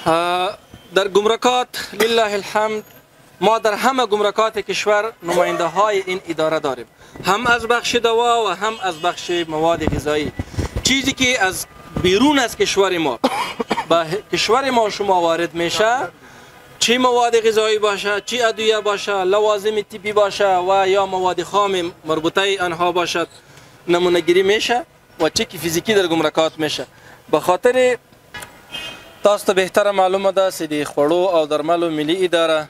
در گمرکات لله الحمد ما در همه گمرکات کشور نماینده های این اداره داریم، هم از بخش دوا و هم از بخش مواد غذایی. چیزی که از بیرون از کشور ما به کشور ما شما وارد میشه، چی مواد غذایی باشه، چی ادویه باشه، لوازم طبی باشه و یا مواد خام مربوطه آنها باشد، نمونه گیری میشه و چک فیزیکی در گمرکات میشه. به خاطر تاسو ته بهتره معلومه ده چې د خوړو او درملو ملي اداره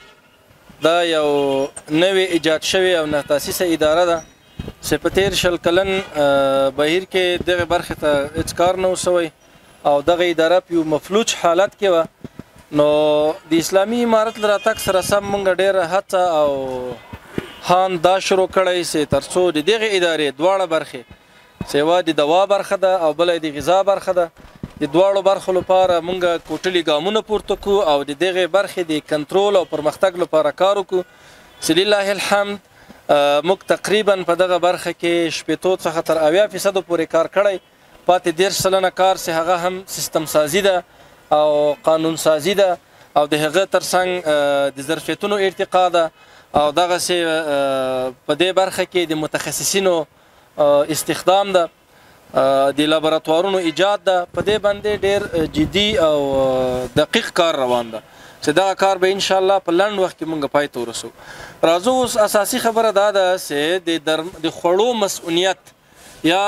دا یو نوې ایجاد شوې او ناتاسیسه اداره ده چې په تیر شل کلن بهیر کې دغه برخې ته هېڅ کار نه و سوی او دغه اداره په یو مفلوج حالت کې وه. نو د اسلامي امارت له راتګ سره سم موږ ډېره هڅه او هان دا شروع کړی چې تر څو د دغې ادارې دواړه برخې چې یوه د دوا برخه ده او بله د غذا برخه ده، د دواړو برخو لپاره موږ کوټلي ګامونه پورته کړو او د دغې برخې د کنټرول او پرمختګ لپاره کار وکړو چې لله الحمد موږ تقریبا په دغه برخه کې 80 څخه تر 80% پورې کار کړی. پاتې 10 سلنه کار چې هغه هم سیستم سازي ده او قانون سازي ده او د هغه ترڅنګ د ظرفیتونو ارتقا ده او دغسې په دې برخه کې د متخصصینو استخدام ده، د لابراتوارونو ایجاد ده. په دې باندې ډېر جدي او دقیق کار روان ده چې دغه کار به انشاءالله په لنډ وخت کې موږ پای ته ورسو. راځو اوس اساسي خبره دا ده چې د خوړو مسؤلیت یا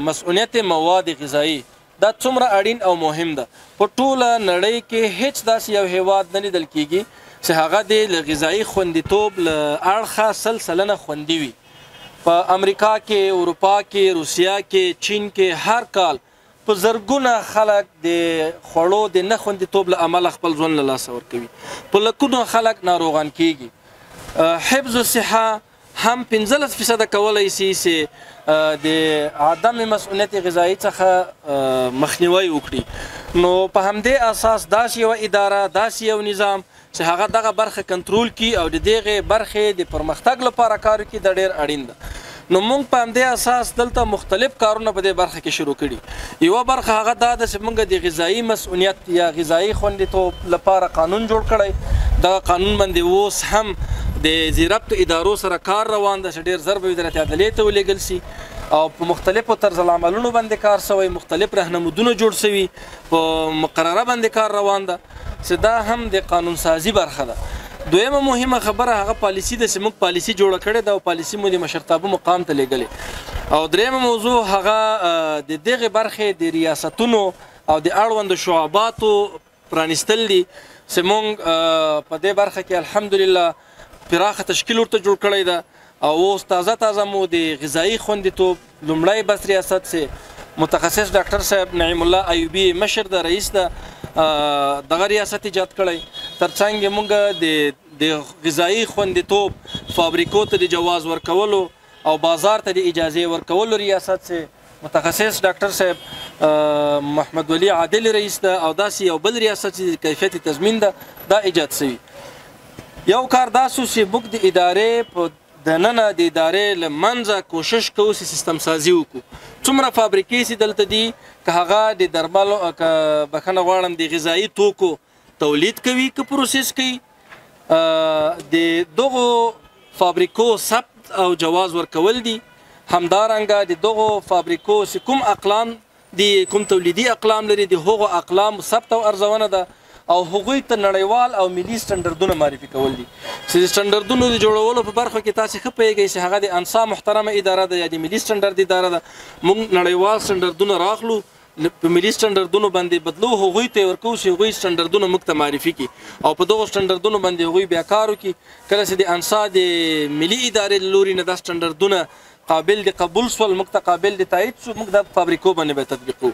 مسؤلیت مواد غذایی دا څومره اړین او مهم ده. په ټوله نړۍ کې هیڅ داسې یو هیواد نه لیدل کیږي چې هغه د غذایي خوندیتوب له اړخه 100% خوندي وي. په امریکا کې، اروپا کې، روسیا کې، چین کې هر کال په زرګونه خلک د خوړو د نه خوندیتوب له امله خپل ژوند له لاسه ورکوي، په لکونو خلک ناروغان کیږي. حفظ الصحه هم 15% کولی شي چې د عدم مسؤلیت غذایی څخه مخنیوی وکړي. نو په همدې اساس داسې یوه اداره، داسې یو نظام چې هغه دغه برخه کنټرول کړي او د دغې برخې د پرمختګ لپاره کار وکړي دا ډېر اړین ده. نو موږ په همدې اساس دلته مختلف کارونه په دې برخه کې شروع کړي. یوه برخه هغه دا ده چې موږ د غذایي مسؤلیت یا غذایي خوندیتوب لپاره قانون جوړ کړی. دغه قانون باندې اوس هم د ضبط ادارو سره کار روان ده چې ډېر ژر به وزارت عدلیې ته ولېږل شي او په مختلفو طرز العملونو باندې کار سوی، مختلف رهنمودونه جوړ سوي، په مقرره باندې کار روان ده چې دا هم د قانون سازي برخه ده. دویمه مهمه خبره هغه پالیسي ده چې موږ پالیسي جوړه کړې ده او پالیسي مو د مشرتابه مقام ته لیږلې. او دریمه موضوع هغه د دغې برخې د ریاستونو او د اړوندو شعباتو پرانیستل دي چې موږ په دې برخه کې الحمدلله پراخه تشکیل ورته جوړ کړی ده او اوس تازه مو د غذایي خوندیتوب لومړی بس ریاست چې متخصص ډاکټر صاحب نعیم الله ایوبي مشر د رئیس ده دغه ریاست ایجاد کړی. ترڅنګ موږ د غذایي خوندیتوب فابریکو ته د جواز ورکولو او بازار ته د اجازې ورکولو ریاست چې متخصص ډاکټر صاحب محمد ولی عادل رئیس ده او داسې یو بل ریاست چې د کیفیت تضمین ده دا ایجاد شوي. یو کار دا سو چې موږ د ادارې په دننه د ادارې له منځه کوشش کوو چې سیستم سازي وکړو. څومره فابریکې چې دلته دي که هغه د درملو که بخښنه غواړم د غذایي توکو تولید کوي که پروسس کوي، د دغو فابریکو ثبت او جواز ورکول دي. همدارنګه د دغو فابریکو چې کوم اقلام دي، کوم تولیدي اقلام لري، د هغو اقلام ثبت او ارزونه ده او هغوی ته نړیوال او ملي سټنډردونه معرفي کول دي چې د سټنډردونو د جوړولو په برخه کې تاسې ښه پوهېږئ چې هغه د انسا محترمه اداره ده یا د ملي سټنډرد اداره ده. موږ نړیوال سټنډردونه راخلو، په ملي سټنډردونو باندې بدلو، هغوی ته یې ورکوو چې هغوی سټنډردونه موږ ته معرفي کړي او په دغو سټنډردونو باندې هغوی بیا کار وکړي. کله چې د انسا د ملي ادارې له لوري نه دا سټنډردونه قابل د قبول سول، موږ ته قابل د تایید شو، موږ د فابریکو باندې به تطبیقوو.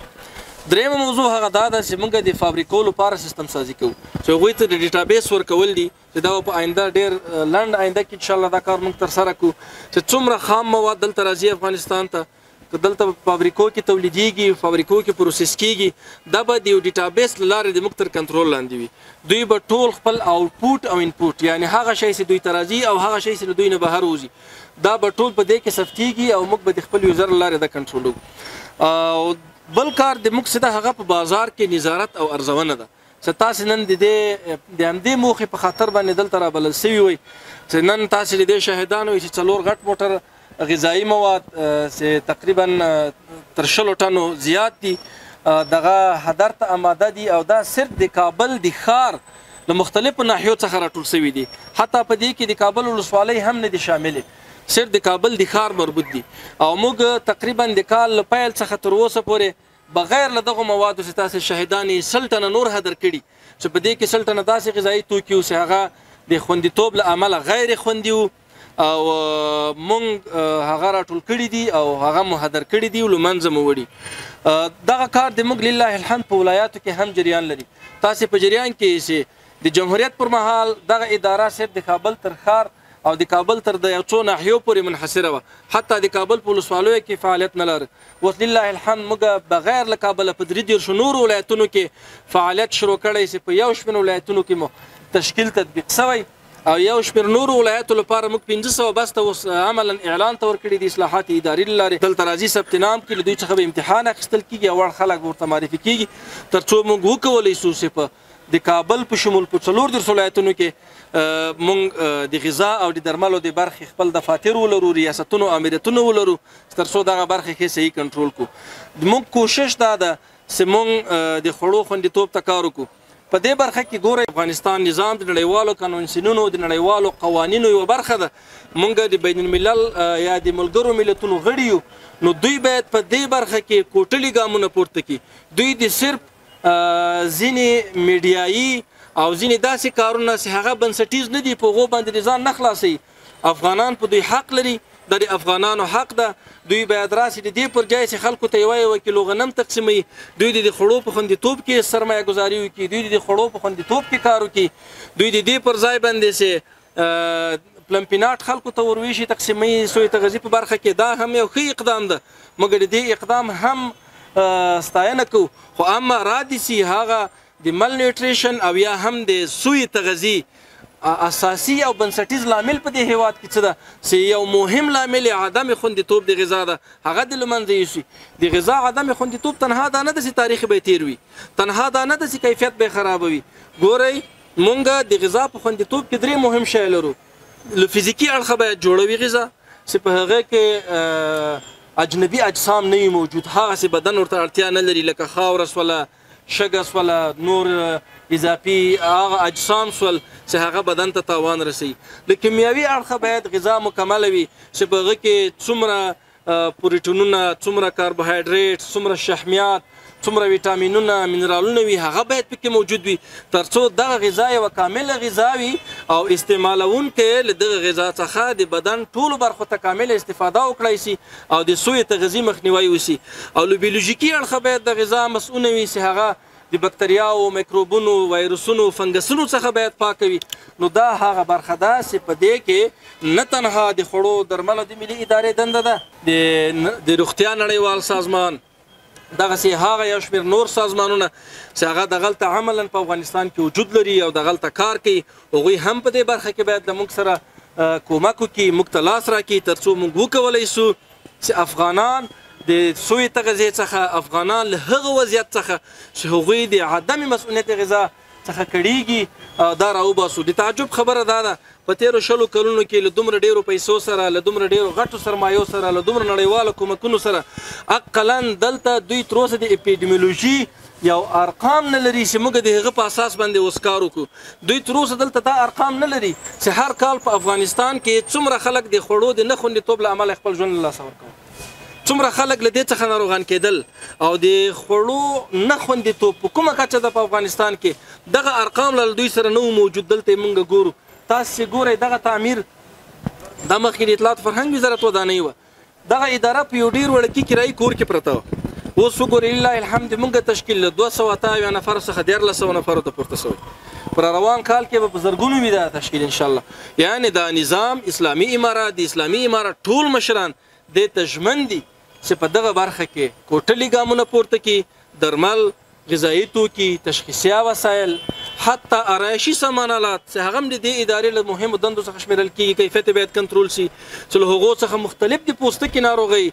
دریمه موضوع هغه دا ده چې موږ د فابریکو لپاره سیستم سازي کوو چې هغوی ته د ډیټابیس ورکول دي چې دا په آینده ډېر لنډ آینده کې انشاءالله دا کار موږ ترسره کړو چې څومره خام مواد دلته راځي افغانستان ته، که دلته په فابریکو کې تولیدیږي، فابریکو کې پروسس کیږي، دا به د یو ډیټابیس له لارې د موږ تر کنټرول لاندې وي. دوی به ټول خپل آوټپوټ او انپوټ، یعنی هغه شی چې دوی ته راځي او هغه شی چې له دوی نه بهر وځي، دا به ټول په دې کې ثبتیږي او موږ به د خپل یوزر له لارې دا کنټرولوو. بل کار د موږ څه ده هغه په بازار کې نظارت او ارزونه ده چې تاسې نن د همدې موخې په خاطر باندې دلته رابلل سوي وئ چې نن تاسې د دې شاهدان وئ چې 4 غټ موټر غذایي مواد چې تقریبا تر 20 ټنو زیات دي دغه هدر ته اماده دي او دا صرف د کابل د ښار له مختلفو ناحیو څخه راټول سوي دي حتی په دې کې د کابل ولسوالۍ هم نه دي شاملې صرف د کابل د ښار مربوط دي او موږ تقریبا د کال له پیل څخه تر اوسه پورې بغیر له دغو موادو چې تاسې شاهدان یې 100 ټنه نور هدر کړي چې په دې کې 100 ټنه داسې غذایي توکي وو چې هغه د خوندیتوب له امله غیر خوندي وو او مونږ هغه راټول کړي دي او هغه مو هدر کړي دي او له منځه مو وړي دغه کار د موږ لله الحمد په ولایاتو کې هم جریان لري تاسې په جریان کې چې د جمهوریت پر مهال دغه اداره صرف د کابل تر ښار او د کابل تر د یو څو ناحیو پورې منحصره وه حتی د کابل په ولسوالیو کې فعالیت نه لري اوس لله الحمد موږ بغیر له کابله په 3 نورو ولایتونو کې فعالیت شروع کړی چې په یو شمېر ولایتونو کې مو تشکیل تطبیق سوی او یو شمېر نورو ولایتو لپاره موږ 1500 بس ته اوس عملا اعلان ته ورکړي د اصلاحات اداري له لارې دلته راځي ثبت نام کړي له دوی څخه به امتحان اخیستل کېږي او وړ خلک ورته معرفي کېږي تر څو موږ وکولی شو چې په د کابل په شمول په 14 ولایتونو کې مونږ د غذا او د درملو د برخې خپل دفاتر ولرو ریاستونو امریتونو ولرو تر څو دغه برخې کې صحیح کنټرول کړو مونږ کوشش دا ده چې مونږ د خوړو خوندیتوب ته کار وکړو په دې برخه کې ګوره افغانستان نظام د نړیوالو قانونسینونو د نړیوالو قوانینو یوه برخه ده مونږ د بین الملل یا د ملګرو ملتونو غړي یو نو دوی باید په دې برخه کې کوټلي ګامونه پورته کړي دوی د صرف ځینې میډیایي او ځینې داسې کارونه چې هغه بنسټیز نه دي په هغو باندې ځان نه خلاصوي افغانان په دوی حق لري دا د افغانانو حق ده دوی باید راسي د دې پر ځای چې خلکو ته یوه کیلو غنم تقسیموي دوی د خوړو په خوندیتوب کې سرمایه ګذاري وکړي دوی د خوړو په خوندیتوب کې کار وکړي دوی د دې پر ځای باندې چې پلمپیناټ خلکو ته ورویشي تقسیموي سوی تغذیې په برخه کې دا هم یو ښه اقدام ده مګر د دې اقدام هم ستاینه کوو خو اما رادسي هغه د مل نیوټریشن او یا هم د سوی تغذیې اساسي او بنسټیز لامل په دې هیواد کې څه ده چې یو مهم لامل عدم خوندیتوب د غذا ده هغه د له منځه یوسي د غذا عدم خوندیتوب تنها دا نه ده چې تاریخ به تیر وي تنها دا نه ده چې کیفیت به خرابوي ګورئ مونږ د غذا په خوندیتوب کې 3 مهم شی لرو له فزیکي اړخه باید جوړوي غذا چې په هغه کې اجنبي اجسام نه موجود هغه څه بدن ورته اړتیا نه لري لکه خاوره سوله شګه سوله نور اضافي هغه اجسام سول چې هغه بدن ته تاوان رسوي له کیمیاوي اړخه باید غذا مکمله وي چې په هغه کې څومره پروټینونه څومره کاربوهایډریټ څومره شحمیات څومره ویټامینونه منرالونه وي هغه باید پکې موجود وي تر څو دغه غذا یوه کامله غذا وي او استعمالونکی له دغه غذا څخه د بدن ټولو برخو ته کامله استفاده وکړی سي او د سوی تغذیې مخنیوی وسي او له بیولوژیکي اړخه باید د غذا مسؤونه وي چې هغه د بکتریاو میکروبونو وایرسونو فنګسونو څخه باید پاکه وي نو دا هغه برخه ده چې په دې کې نه تنها د خوړو درملو د ملي ادارې دنده ده د روغتیا نړیوال سازمان دغسې هغه یو شمېر نور سازمانونه چې هغه دغلته عملا په افغانستان کې وجود لري او دغلته کار کوي هغوی هم په دې برخه کې باید له موږ سره کومک وکړي موږ ته لاس راکړي تر څو موږ وکولی سو چې افغانان د سوی تغذیې څخه افغانان له هغه وضعیت څخه چې هغوی د عدم مسؤلیت غذا څخه کړیږي دا راوباسو د تعجب خبره دا ده په 13 کلونو کې له دومره ډیرو پیسو سره له دومره ډیرو غټو سرمایو سره له دومره نړیوالو کومکونو سره اقلا دلته دوی تر اوسه د اپیډیمیولوژي یو ارقام نه لري چې موږ د هغه په اساس باندې اوس کار وکړو دوی تر اوسه دلته دا ارقام نه لري چې هر کال په افغانستان کې څومره خلک د خوړو د نه خوندیتوب له امله خپل ژوند له لاسه ورکوي څومره خلک له دې څخه ناروغان کېدل او د خوړو نه خوندیتوب په کومه کچه ده په افغانستان کې دغه ارقام له دوی سره نه موجود دلته موږ ګورو تاسې ګورئ دغه تعمیر دا مخکې د اطلاعات فرهنګ وزارت ودانۍ وه دغه اداره په یو ډېر وړکي کرایي کور کې پرته وه اوس وګورئ لله الحمد موږ تشکیل له 280 نفرو څخه 1300 نفرو ته پورته شوی پر روان کال کې به په زرګونو وي دا تشکیل انشاءالله یعنی دا نظام اسلامي امارات د اسلامي امارات ټول مشران دې ته ژمن دي چې په دغه برخه کې کوټلي ګامونه پورته کړي درمل غذایي توکي تشخیصیه وسایل حتی آرایشي سامانالات چې هغه هم د دې ادارې له مهمو دندو څخه شمیرل کېږي کیفیت باید کنټرول شي چې له هغو څخه مختلف د پوستکي ناروغۍ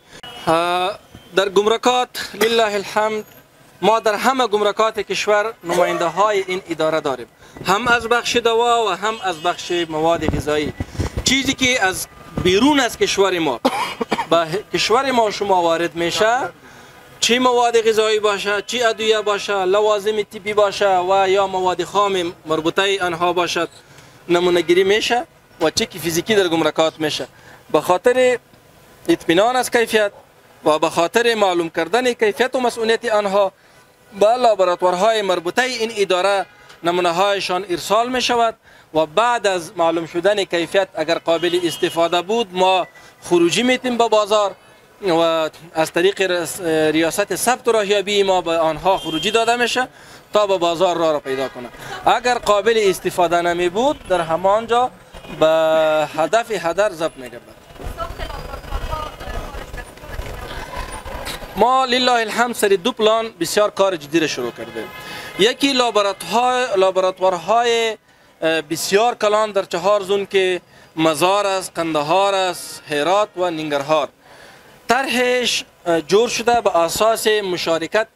در ګمرکات لله الحمد ما در همه گمرکات کشور نماینده های این اداره داریم، هم از بخش دوا و هم از بخش مواد غذایی. چیزی که از بیرون از کشور ما به کشور ما شما وارد میشه، چی مواد غذایی باشه، چی ادویه باشه، لوازم طبی باشه و یا مواد خام مربوطه آنها باشد، نمونه گیری میشه و چک فیزیکی در گمرکات میشه. به خاطر اطمینان از کیفیت و به خاطر معلوم کردن کیفیت و مسئولیت آنها به لابراتوارهای مربوطه این اداره نمونه هایشان ارسال می شود و بعد از معلوم شدن کیفیت اگر قابل استفاده بود ما خروجی میتیم به بازار و از طریق ریاست ثبت و راهیابی ما به آنها خروجی داده میشه تا به بازار را پیدا کنه. اگر قابل استفاده نمی بود در همانجا به هدف هدر ضبط میگردد. ما لله الحمد سری دو پلان بسیار کار جدی را شروع کردیم. یکی لابراتوارهای بسیار کلان در 4 زون که مزار است، قندهار است، هرات و ننگرهار. طرحش جور شده به اساس مشارکت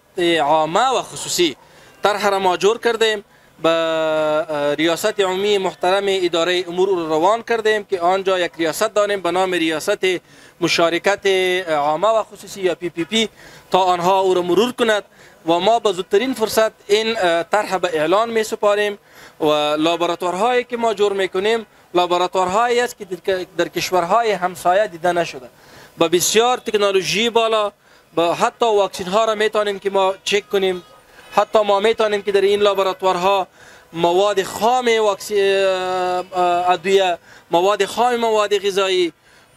عامه و خصوصی. طرح را ما جور کردیم، به ریاست عمومی محترم اداره امور روان کردیم که آنجا یک ریاست داریم به نام ریاست مشارکت عامه و خصوصی یا PPP تا آنها او را مرور کند و ما به زودترین فرصت این طرح به اعلان می سپاریم. و لابراتوارهایی که ما جور میکنیم لابراتوارهایی است که در کشورهای همسایه دیده نشده، با بسیار تکنولوژی بالا، با حتی واکسین ها را میتونیم که ما چک کنیم. حتی ما میتونیم که در این لابراتوارها مواد خام ادویه، مواد خام مواد غذایی،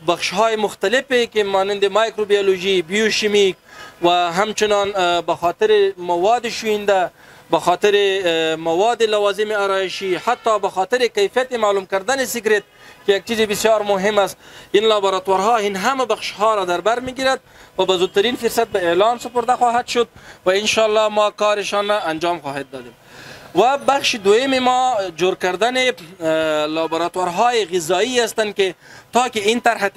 بخش های مختلفی که مانند مایکروبیولوژی، بیوشیمیک و همچنان به خاطر مواد شوینده، به خاطر مواد لوازم آرایشی، حتی به خاطر کیفیت معلوم کردن سیگرت که یک چیز بسیار مهم است، این لابراتوارها این همه بخش ها را در بر میگیرد و به زودترین فرصت به اعلان سپرده خواهد شد و ان شاء الله ما کارشان را انجام خواهد دادیم. و بخش دوم ما جور کردن لابراتوارهای غذایی هستند که تا که این طرح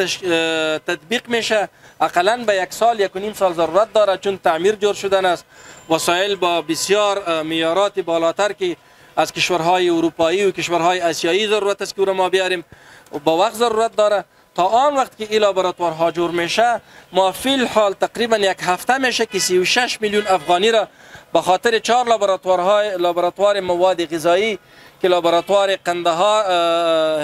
تطبیق میشه اقلا به 1 سال 1.5 سال ضرورت داره، چون تعمیر جور شدن است، وسایل با بسیار معیارات بالاتر که از کشورهای اروپایی و کشورهای آسیایی ضرورت است که ما بیاریم و با وقت ضرورت داره. تا آن وقت که این لابراتوارها جور میشه ما فی الحال تقریبا 1 هفته میشه که 36 میلیون افغانی را به خاطر 4 لابراتوار مواد غذایی که لابراتوار قندهار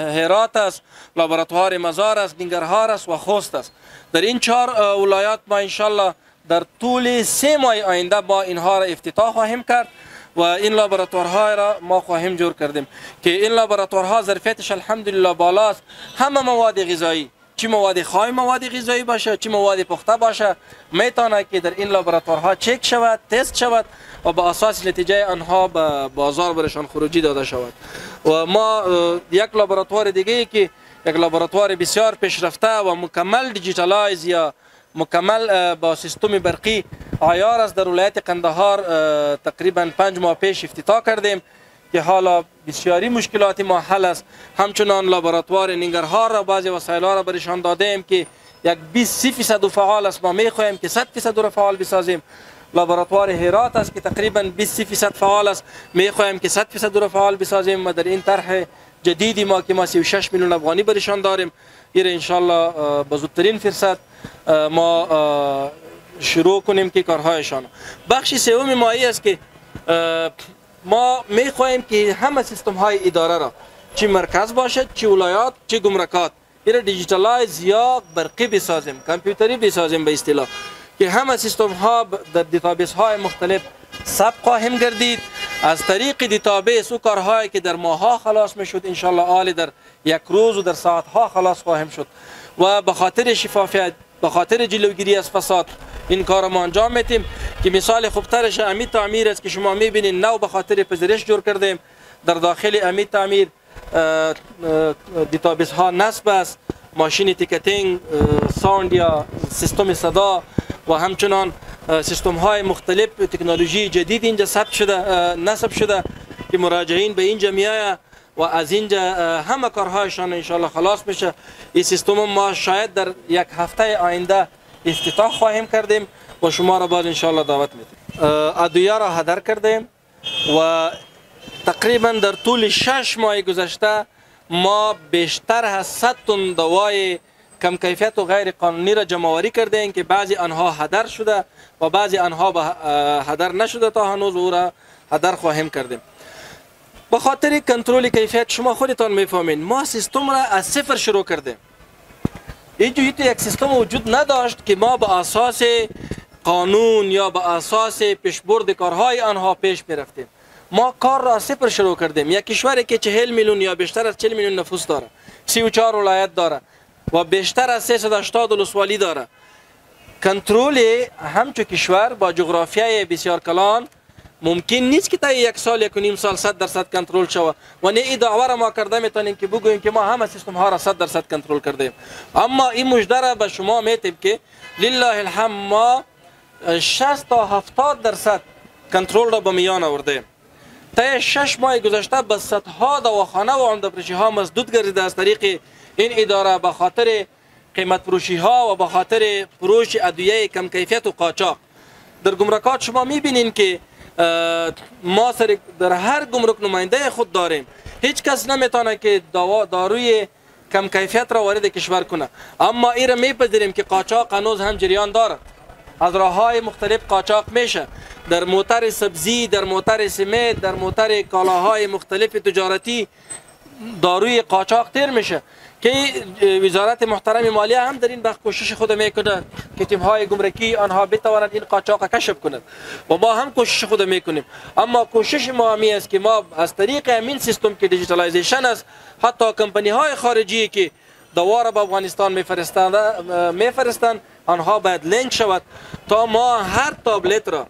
هرات است، لابراتوار مزار است، ننگرهار است و خوست است. در این 4 ولایات ما انشالله در طول 3 ماه آینده با اینها را افتتاح خواهیم کرد و این لابراتوارها را ما خواهیم جور کردیم که این لابراتوارها ظرفیتش الحمدلله بالاست. همه مواد غذایی، چی مواد خام مواد غذایی باشه، چی مواد پخته باشه، میتونه که در این لابراتوارها چک شود، تست شود و با اساس نتیجه آنها به بازار برشان خروجی داده شود. و ما یک لابراتوار دیگه که یک لابراتوار بسیار پیشرفته و مکمل دیجیتالایز یا مکمل با سیستم برقی عیار است در ولایت قندهار تقریبا 5 ماه پیش افتتاح کردیم که حالا بسیاری مشکلات ما حل است. همچنان لابراتوار ننگرهار را بعضی وسایل را برشان دادیم که یک 20% فعال است، ما میخواهیم که 100% را فعال بسازیم. لابراتوار هرات است که تقریبا 20% فعال است، میخواهیم که 100% را فعال بسازیم و در این طرح جدیدی ما که ما 36 میلیون افغانی برشان داریم این ان شاء الله به زودترین فرصت ما شروع کنیم که کارهایشان. بخش سوم ما است که ما میخواهیم که همه سیستم های اداره را چه مرکز باشد، چه ولایات، چه گمرکات این را دیجیتالایز یا برقی بسازیم، کامپیوتری بسازیم به اصطلاح، که همه سیستم ها در دیتابیس های مختلف ثبت خواهیم گردید. از طریق دیتابیس او کارهایی که در ماهها خلاص میشد ان شاء الله عالی در 1 روز و در ساعت ها خلاص خواهیم شد و به خاطر شفافیت، به خاطر جلوگیری از فساد این کار ما انجام میدیم. که مثال خوبترش امید تعمیر است که شما میبینید نو به خاطر پذیرش جور کردیم. در داخل امید تعمیر دیتابیس ها نصب است، ماشین تیکتینگ، ساوند یا سیستم صدا و همچنان سیستم های مختلف تکنولوژی جدید اینجا نصب شده که مراجعین به اینجا میآید و از اینجا همه کارهایشان ان شاء الله خلاص میشه. این سیستم ما شاید در 1 هفته آینده افتتاح خواهیم کردیم و شما را باز انشالله دعوت میدیم. ادویه را هدر کردیم و تقریبا در طول 6 ماه گذشته ما بیشتر از 100 تن دوای کم کیفیت و غیر قانونی را جمع‌آوری کردیم که بعضی آنها هدر شده و بعضی آنها هدر نشده تا هنوز او را هدر خواهیم کردیم. به خاطر کنترل کیفیت شما خودتان میفهمین ما سیستم را از صفر شروع کردیم. اینجوری یک سیستم وجود نداشت که ما به اساس قانون یا به اساس پیشبرد کارهای آنها پیش میرفتیم. ما کار را از صفر شروع کردیم. یک کشوری که 40 میلیون یا بیشتر از 40 میلیون نفوس داره، 34 ولایت داره و بیشتر از 380 ولسوالی داره، کنترل همچون کشور با جغرافیای بسیار کلان ممکن نیست که تا یک سال یک و نیم سال 100% کنترل شود و نه این دعوا را ما کرده میتونیم که بگوییم که ما همه سیستم ها را 100% کنترل کردیم. اما این مژده را به شما میتیم که لله الحمد ما 60 تا 70% کنترل را به میان آوردیم. تا 6 ماه گذشته به صدها دواخانه و عمده‌فروشی ها مسدود گردیده از طریق این اداره به خاطر قیمت فروشی ها و به خاطر فروش ادویه کم کیفیت و قاچاق. در گمرکات شما میبینین که ما در هر گمرک نماینده خود داریم. هیچ کس نمیتونه که داروی کم کیفیت را وارد کشور کنه. اما این را میپذیریم که قاچاق هنوز هم جریان داره. از راههای مختلف قاچاق میشه. در موتر سبزی، در موتر سمید، در موتر کالاهای مختلف تجارتی داروی قاچاق تیر میشه که وزارت محترم مالیه هم در این بخش کوشش خود میکنه که تیم‌های گمرکی آنها بتوانند این قاچاق کشف کنند و ما هم کوشش خود میکنیم. اما کوشش ما همی است که ما از طریق همین سیستم که دیجیتالایزیشن است، حتی کمپانی های خارجی که دوا را به افغانستان میفرستند آنها باید لینک شود تا ما هر تابلت را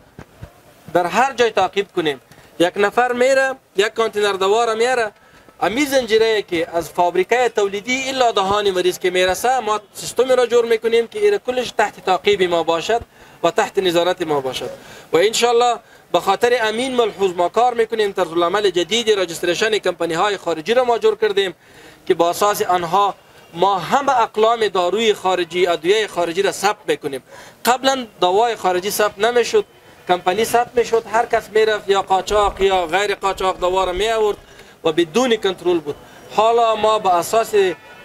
در هر جای تعقیب کنیم. یک نفر میره یک کانتینر دوا را میاره، امی زنجیره که از فابریکه تولیدی الا دهان مریض که میرسه ما سیستمی را جور میکنیم که این کلش تحت تعقیب ما باشد و تحت نظارت ما باشد و انشالله به خاطر امین ملحوظ ما کار میکنیم. طرز العمل جدید رجیستریشن کمپانی های خارجی را ما جور کردیم که با اساس آنها ما همه اقلام داروی خارجی، ادویه خارجی را ثبت میکنیم. قبلا دوای خارجی ثبت نمیشد، کمپانی ثبت میشد، هر کس میرفت یا قاچاق یا غیر قاچاق دوا را می آورد و بدون کنترل بود. حالا ما با اساس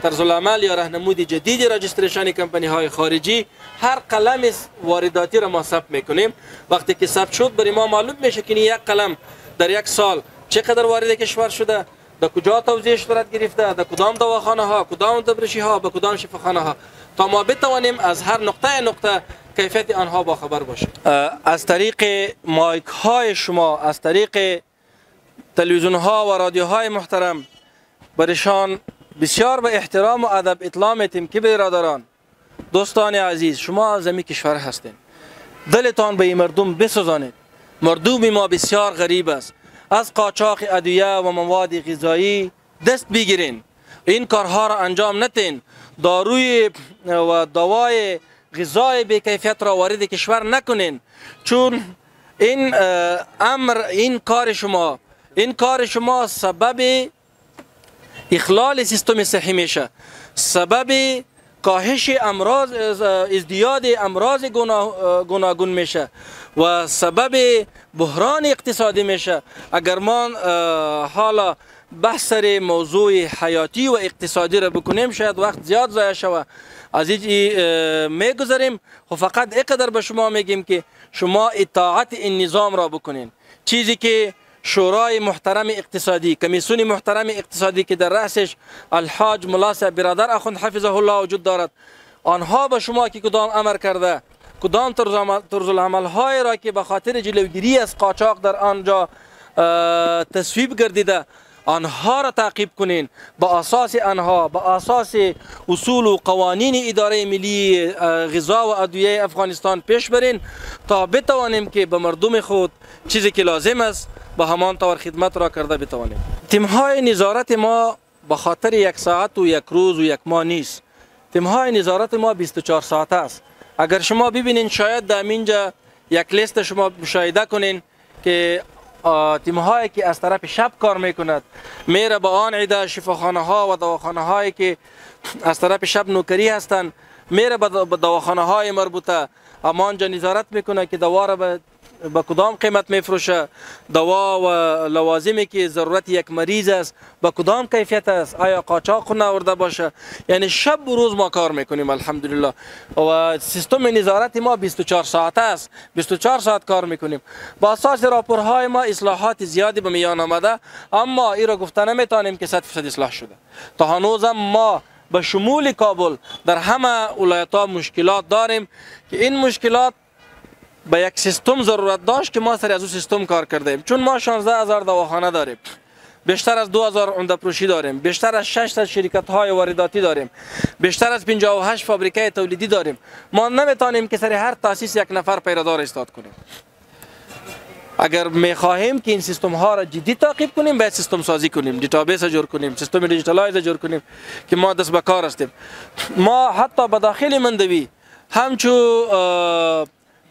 طرز العمل یا راهنمود جدید رجیستریشن کمپانی های خارجی هر قلم وارداتی را ما ثبت میکنیم. وقتی که ثبت شد برای ما معلوم میشه که یک قلم در یک سال چقدر وارد کشور شده، در کجا توزیع صورت گرفته، در کدام دواخانه ها، کدام دبرشی ها، به کدام شفاخانه ها، تا ما بتوانیم از هر نقطه کیفیت آنها با خبر باشیم. از طریق مایک های شما، از طریق تلویزیون ها و رادیو های محترم برشان بسیار به احترام و ادب اطلاع میتیم که برادران، دوستان عزیز، شما از این کشور هستین، دلتان به این مردم بسوزانید. مردم ما بسیار غریب است. از قاچاق ادویه و مواد غذایی دست بگیرین، این کارها را انجام ندین. داروی و دوای غذای به کیفیت را وارد کشور نکنین، چون این این کار شما سبب اخلال سیستم صحی میشه، سبب کاهش امراض، ازدیاد امراض گوناگون میشه و سبب بحران اقتصادی میشه. اگر ما حالا بحث سر موضوع حیاتی و اقتصادی را بکنیم شاید وقت زیاد ضایع شود، از این میگذاریم. و فقط اینقدر به شما میگیم که شما اطاعت این نظام را بکنین. چیزی که شورای محترم اقتصادی، کمیسیون محترم اقتصادی که در رأسش الحاج ملاصع برادر اخوند حفظه الله وجود دارد، آنها به شما که کدام امر کرده، کدام طرز العمل های را که به خاطر جلوگیری از قاچاق در آنجا تصویب گردیده آنها را تعقیب کنین، با اساس آنها، با اساس اصول و قوانین اداره ملی غذا و ادویه افغانستان پیش برین تا بتوانیم که به مردم خود چیزی که لازم است به همان طور خدمت را کرده بتوانیم. تیم های نظارت ما به خاطر یک ساعت و یک روز و یک ماه نیست. تیم های نظارت ما 24 ساعته است. اگر شما ببینین شاید در اینجا یک لیست شما مشاهده کنین که تیم هایی که از طرف شب کار میکند میره با آن عده شفاخانه ها و دواخانه هایی که از طرف شب نوکری هستند، میره به دواخانه های مربوطه اما آنجا نظارت میکنه که دوا را به کدام قیمت میفروشه، دوا و لوازمی که ضرورت یک مریض است به کدام کیفیت است، آیا قاچاق نورده باشه. یعنی شب و روز ما کار میکنیم الحمدلله و سیستم نظارت ما 24 ساعته است، 24 ساعت کار میکنیم. با اساس راپورهای ما اصلاحات زیادی به میان آمده، اما این را گفته نمیتونیم که 100% اصلاح شده. تا هنوز ما به شمول کابل در همه ولایت‌ها مشکلات داریم که این مشکلات به یک سیستم ضرورت داشت که ما سر از اون سیستم کار کردیم. چون ما 16,000 دواخانه داریم، بیشتر از 2,000 عمده فروشی داریم، بیشتر از 600 شرکت های وارداتی داریم، بیشتر از 58 فابریکه تولیدی داریم. ما نمیتونیم که سر هر تاسیس یک نفر پیرادار استاد کنیم. اگر میخواهیم که این سیستم ها را جدی تعقیب کنیم باید سیستم سازی کنیم، دیتابیس جور کنیم، سیستم دیجیتالایز جور کنیم که ما دست به کار هستیم. ما حتی به داخل مندوی همچون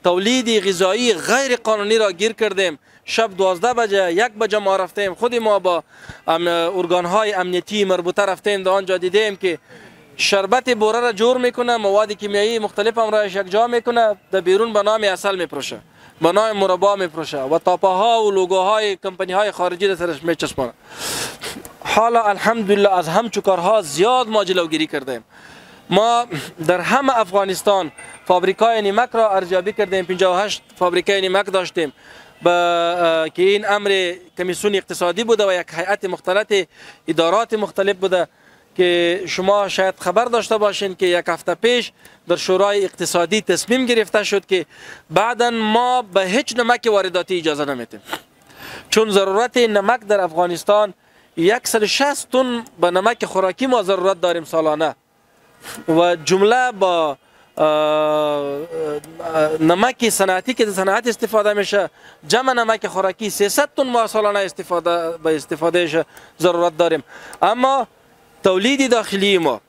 تولید غذایی غیر قانونی را گیر کردیم. شب 12 بجه 1 بجه ما رفتیم، خود ما با ارگان های امنیتی مربوطه رفتیم، در آنجا دیدیم که شربت بوره را جور میکنه، مواد کیمیایی مختلف هم را یکجا میکنه، در بیرون به نام اصل میپروشه، به نام مربا میپروشه و تاپه ها و لوگوهای کمپانی های خارجی را سرش میچسبونه. حالا الحمدلله از همچو کارها زیاد ما جلوگیری کردیم. ما در همه افغانستان فابریکای نمک را ارزیابی کردیم، 58 فابریکای نمک داشتیم که این امر کمیسیون اقتصادی بوده و یک هیئت مختلط ادارات مختلف بوده که شما شاید خبر داشته باشین که یک هفته پیش در شورای اقتصادی تصمیم گرفته شد که بعدا ما به هیچ نمک وارداتی اجازه نمیدیم، چون ضرورت نمک در افغانستان 160 تن به نمک خوراکی ما ضرورت داریم سالانه و جمله با نمک صنعتی که در صنعت استفاده میشه، جمع نمک خوراکی 300 تن ما سالانه استفاده ضرورت داریم. اما تولید داخلی ما،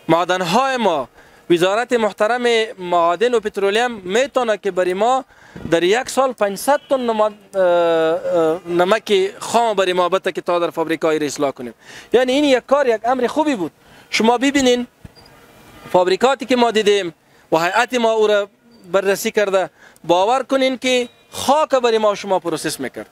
معدنهای ما، وزارت محترم معادن و پترولیم میتونه که برای ما در یک سال 500 تن نمک خام برای ما بده که تا در فابریکای را اصلاح کنیم. یعنی این یک کار، یک امر خوبی بود. شما ببینین فابریکاتی که ما دیدیم و هیئت ما او را بررسی کرده، باور کنین که خاک برای ما شما پروسس میکرد.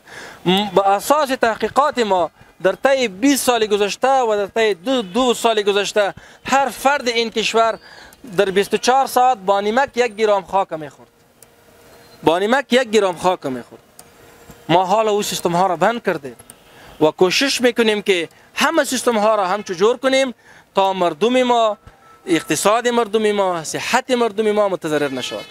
به اساس تحقیقات ما در طی 20 سال گذشته و در طی دو سال گذشته هر فرد این کشور در 24 ساعت با نمک 1 گرم خاک میخورد، با نمک 1 گرم خاک میخورد. ما حالا او سیستم ها را بند کردیم و کوشش میکنیم که همه سیستم ها را همچو جور کنیم تا مردم ما، اقتصاد مردم ما، صحت مردم ما متضرر نشود.